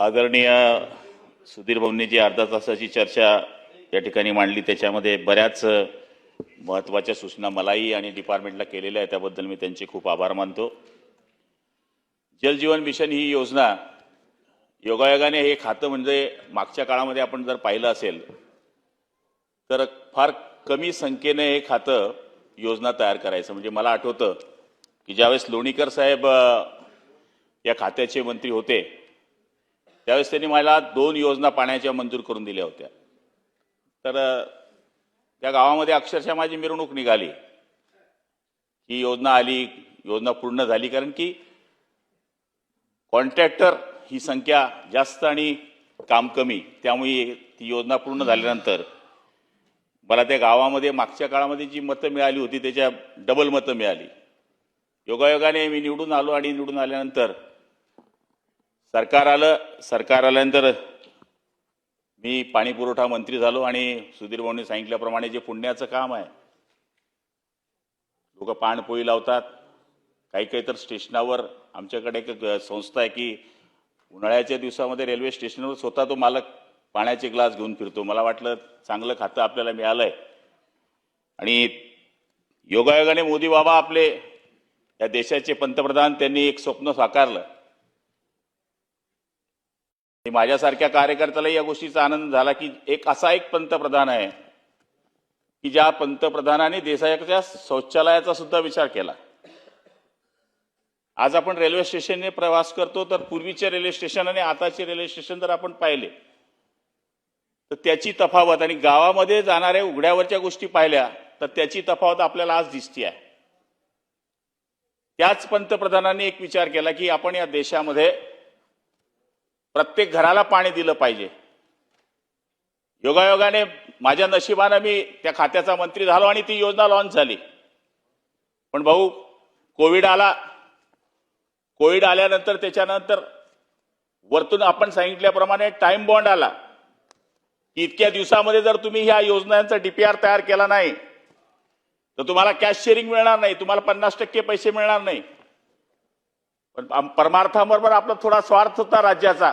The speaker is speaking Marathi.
आदरणीय सुधीर भाऊंनी जी अर्धा तासाची चर्चा या ठिकाणी मांडली त्याच्यामध्ये बऱ्याच महत्त्वाच्या सूचना मलाही आणि डिपार्टमेंटला केलेल्या आहेत, त्याबद्दल मी त्यांचे खूप आभार मानतो। जल जीवन मिशन ही योजना योगायोगाने हे खातं म्हणजे मागच्या काळामध्ये आपण जर पाहिलं असेल तर फार कमी संख्येने हे खातं योजना तयार करायचं। म्हणजे मला आठवतं की ज्यावेळेस लोणीकर साहेब या खात्याचे मंत्री होते त्यावेळेस त्यांनी मला 2 योजना पाण्याच्या मंजूर करून दिल्या होत्या। तर त्या गावामध्ये अक्षरशः माझी मिरवणूक निघाली ही योजना आली, योजना पूर्ण झाली, कारण की कॉन्ट्रॅक्टर ही संख्या जास्त आणि काम कमी, त्यामुळे ती योजना पूर्ण झाल्यानंतर मला त्या गावामध्ये मागच्या काळामध्ये जी मतं मिळाली होती त्याच्या डबल मतं मिळाली। योगायोगाने मी निवडून आलो आणि निवडून आल्यानंतर सरकार आल्यानंतर मी पाणी पुरवठा मंत्री झालो आणि सुधीर भाऊंनी सांगितल्याप्रमाणे जे पुण्याचं काम आहे, लोक पाणपोई लावतात, काही तर स्टेशनावर आमच्याकडे एक संस्था आहे की उन्हाळ्याच्या दिवसामध्ये रेल्वे स्टेशनवर स्वतः तो मालक पाण्याचे ग्लास घेऊन फिरतो। मला वाटलं चांगलं खातं आपल्याला मिळालंय आणि योगायोगाने मोदी बाबा आपले या देशाचे पंतप्रधान त्यांनी एक स्वप्न साकारलं। माझ्यासारख्या कार्यकर्त्याला या गोष्टीचा आनंद झाला की एक पंतप्रधान आहे की ज्या पंतप्रधानाने देशाच्या शौचालयाचा सुद्धा विचार केला। आज आपण रेल्वे स्टेशनने प्रवास करतो तर पूर्वीचे रेल्वे स्टेशन आणि आताचे रेल्वे स्टेशन जर आपण पाहिले तर त्याची तफावत, आणि गावामध्ये जाणाऱ्या उघड्यावरच्या गोष्टी पाहिल्या तर त्याची तफावत आपल्याला आज दिसते आहे। त्याच पंतप्रधानांनी एक विचार केला की आपण या देशामध्ये प्रत्येक घराला पाणी दिलं पाहिजे। योगायोगाने माझ्या नशिबाने मी त्या खात्याचा मंत्री झालो आणि ती योजना लॉन्च झाली। पण भाऊ कोविड आल्यानंतर त्याच्यानंतर वरतून आपण सांगितल्याप्रमाणे टाइम बॉन्ड आला की इतक्या दिवसामध्ये जर तुम्ही ह्या योजनांचा डीपीआर तयार केला नाही तर तुम्हाला कॅश शेअरिंग मिळणार नाही, तुम्हाला 50% पैसे मिळणार नाही। पण परमार्थाबरोबर आपला थोडा स्वार्थ होता राज्याचा